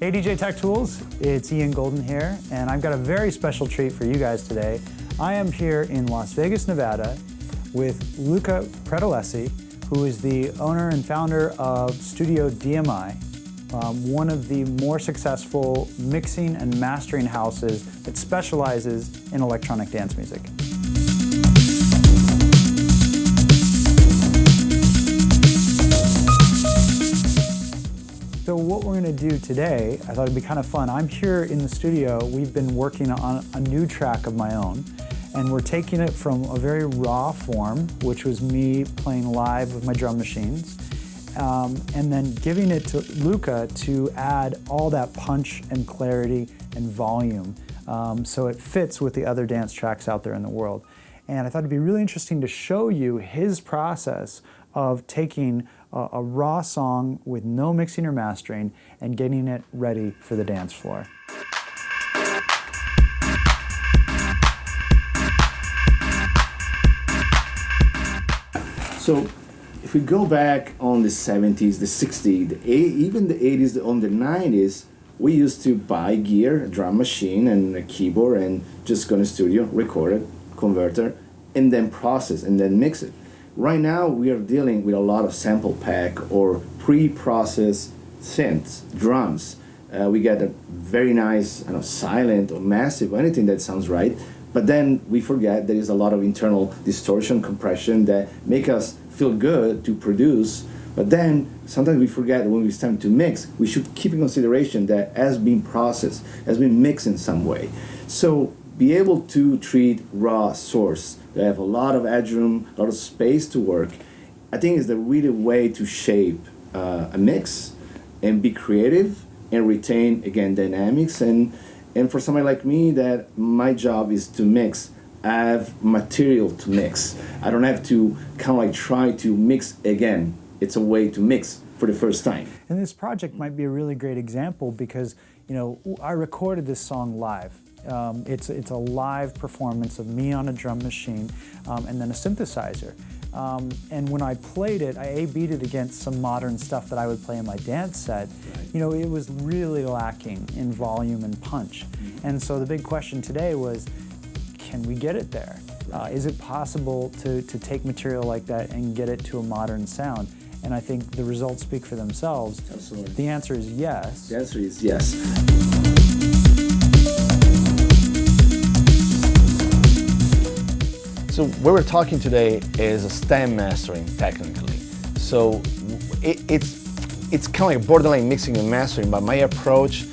Hey DJ Tech Tools, it's Ian Golden here, and I've got a very special treat for you guys today. I am here in Las Vegas, Nevada with Luca Pretolesi, who is the owner and founder of Studio DMI, one of the more successful mixing and mastering houses that specializes in electronic dance music. So what we're going to do today, I thought it'd be kind of fun. I'm here in the studio. We've been working on a new track of my own, and we're taking it from a very raw form, which was me playing live with my drum machines, and then giving it to Luca to add all that punch and clarity and volume, so it fits with the other dance tracks out there in the world. And I thought it'd be really interesting to show you his process of taking a raw song with no mixing or mastering and getting it ready for the dance floor. So if we go back on the 70s, the 60s, even the 80s, on the 90s, we used to buy gear, a drum machine and a keyboard, and just go in the studio, record it, converter, and then process and then mix it. Right now, we are dealing with a lot of sample pack or pre-processed synths, drums. We get a very nice, silent or massive, or anything that sounds right. But then we forget there is a lot of internal distortion, compression that make us feel good to produce. But then sometimes we forget that when it's time to mix, we should keep in consideration that has been processed, has been mixed in some way. So be able to treat raw source. They have a lot of headroom, a lot of space to work. I think is the really way to shape a mix and be creative and retain, again, dynamics. And for somebody like me, that my job is to mix. I have material to mix. I don't have to kind of like try to mix again. It's a way to mix for the first time. And this project might be a really great example because, I recorded this song live. It's a live performance of me on a drum machine and then a synthesizer. And when I played it, I A-B'd it against some modern stuff that I would play in my dance set. Right. It was really lacking in volume and punch. Mm-hmm. And so the big question today was, can we get it there? Right. Is it possible to take material like that and get it to a modern sound? And I think the results speak for themselves. Absolutely. The answer is yes. The answer is yes. So what we're talking today is a stem mastering technically. So it's kind of like borderline mixing and mastering, but my approach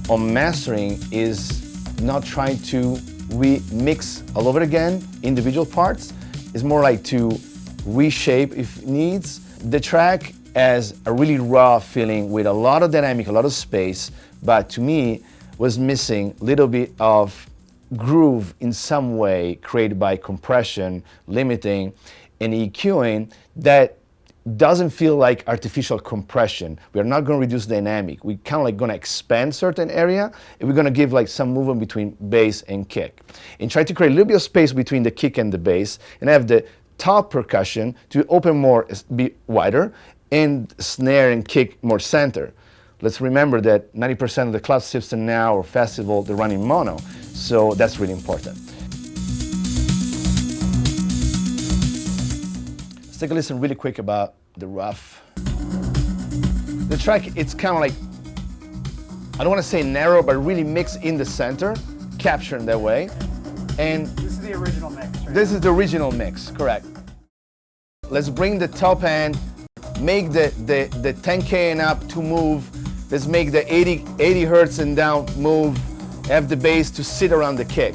on mastering is not trying to remix all over again individual parts. It's more like to reshape if needs. The track has a really raw feeling with a lot of dynamic, a lot of space, but to me was missing a little bit of groove in some way created by compression, limiting, and EQing that doesn't feel like artificial compression. We're not going to reduce dynamic. We're kind of like going to expand certain area, and we're going to give like some movement between bass and kick. And try to create a little bit of space between the kick and the bass, and have the top percussion to open more, be wider, and snare and kick more center. Let's remember that 90% of the club system now or festival, they're running mono. So that's really important. Let's take a listen really quick about the rough. The track, it's kind of like, I don't want to say narrow, but really mixed in the center, captured in that way. And this is the original mix, right? This is the original mix, correct. Let's bring the top end, make the 10K and up to move. Let's make the 80 hertz and down move. Have the bass to sit around the kick.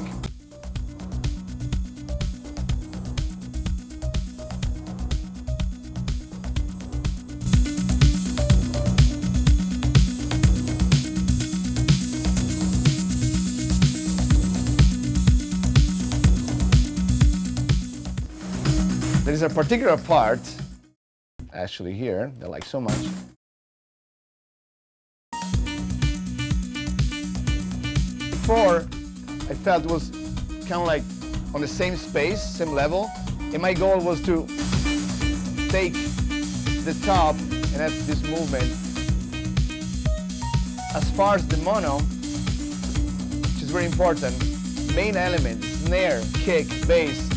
There is a particular part, actually here, that I like so much. Before, I felt it was kind of like on the same space, same level, and my goal was to take the top and have this movement as far as the mono, which is very important, main element, snare, kick, bass,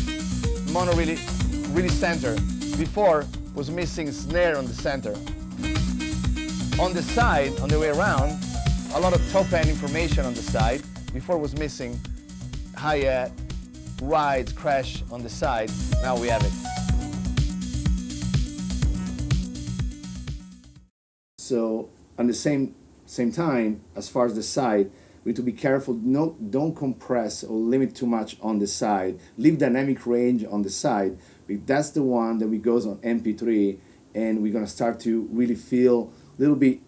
mono really center. Before was missing snare on the center. On the side, on the way around, a lot of top end information on the side. Before was missing hi-hat, rides, crash on the side. Now we have it. So on the same time, as far as the side, we need to be careful. Don't compress or limit too much on the side. Leave dynamic range on the side. That's the one that we goes on MP3, and we're gonna start to really feel a little bit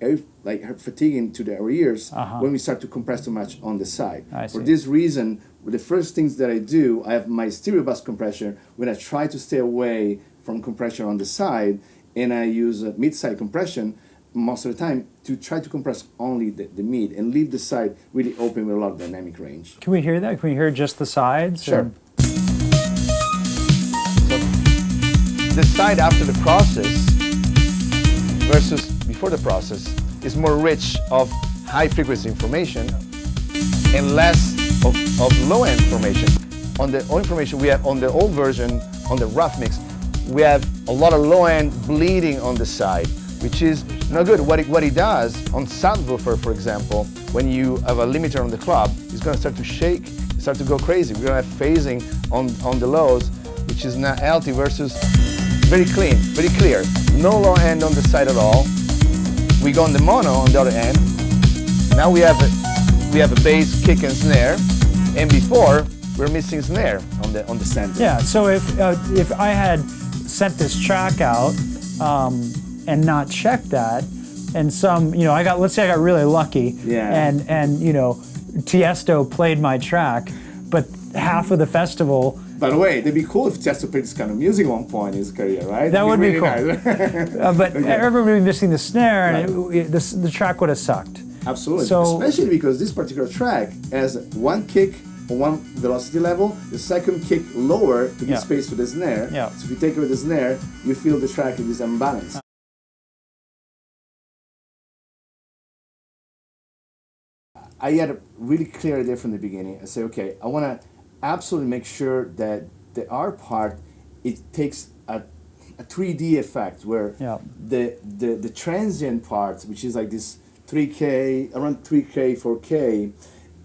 like fatiguing to our ears when we start to compress too much on the side. For this reason, the first things that I do, I have my stereo bus compression when I try to stay away from compression on the side, and I use mid-side compression most of the time to try to compress only the mid and leave the side really open with a lot of dynamic range. Can we hear that? Can we hear just the sides? Sure. So the side after the process versus before the process is more rich of high frequency information and less of low end information. On the old information we have on the old version, on the rough mix, we have a lot of low end bleeding on the side, which is not good. What it does on subwoofer, for example, when you have a limiter on the club, it's going to start to shake, start to go crazy. We're going to have phasing on the lows, which is not healthy, versus very clean, very clear. No low end on the side at all. We go on the mono on the other end. Now we have a bass, kick, and snare, and before we're missing snare on the center. Yeah. So if I had sent this track out and not checked that, and let's say I got really lucky, and Tiesto played my track, but half of the festival. By the way, it'd be cool if Tiesto played this kind of music at one point in his career, right? That would be really cool. Nice. But everybody would be missing the snare, and the track would have sucked. Absolutely. So, especially because this particular track has one kick on one velocity level, the second kick lower to give space for the snare. Yeah. So if you take away the snare, you feel the track is unbalanced. I had a really clear idea from the beginning. I say, okay, I want to absolutely make sure that the R part, it takes a 3D effect where the transient parts, which is like this 3K, around 3K, 4K,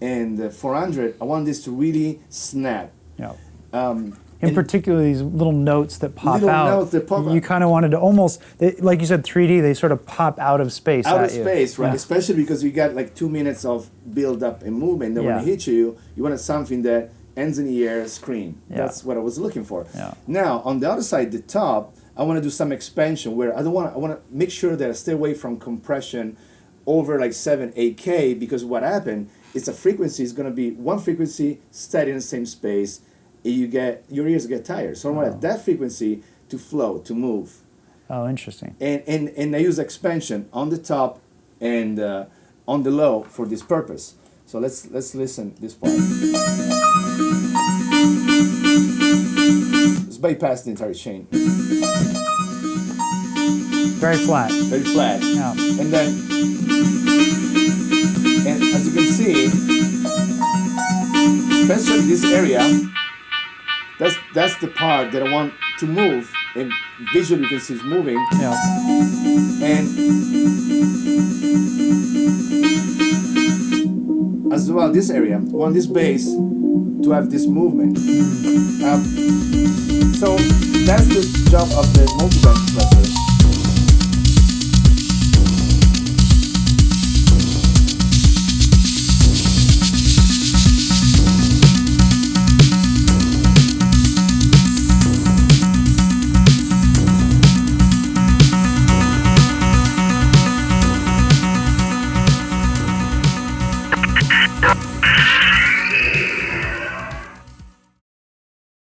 and 400, I want this to really snap. Yeah. In particular, these little notes that pop out. Notes that pop out. You kind of wanted to almost, like you said, 3D, they sort of pop out of space Out at of space, you. right? Yeah. Especially because you got like 2 minutes of build up and movement. Then when it hits you, you wanted something that ends in the air, scream. That's what I was looking for. Yeah. Now, on the other side, the top, I want to do some expansion where I want to make sure that I stay away from compression over like 7, 8K, because what happened is the frequency is going to be one frequency steady in the same space. Your ears get tired. So I want that frequency to flow, to move. Oh, interesting. And I use expansion on the top and on the low for this purpose. So let's listen this part. Let's bypass the entire chain. Very flat. Very flat. Yeah. And then, and as you can see, especially this area, that's the part that I want to move, and visually you can see it's moving. Yeah. And as well, this area, I want this bass to have this movement. So that's the job of the multiband compressor.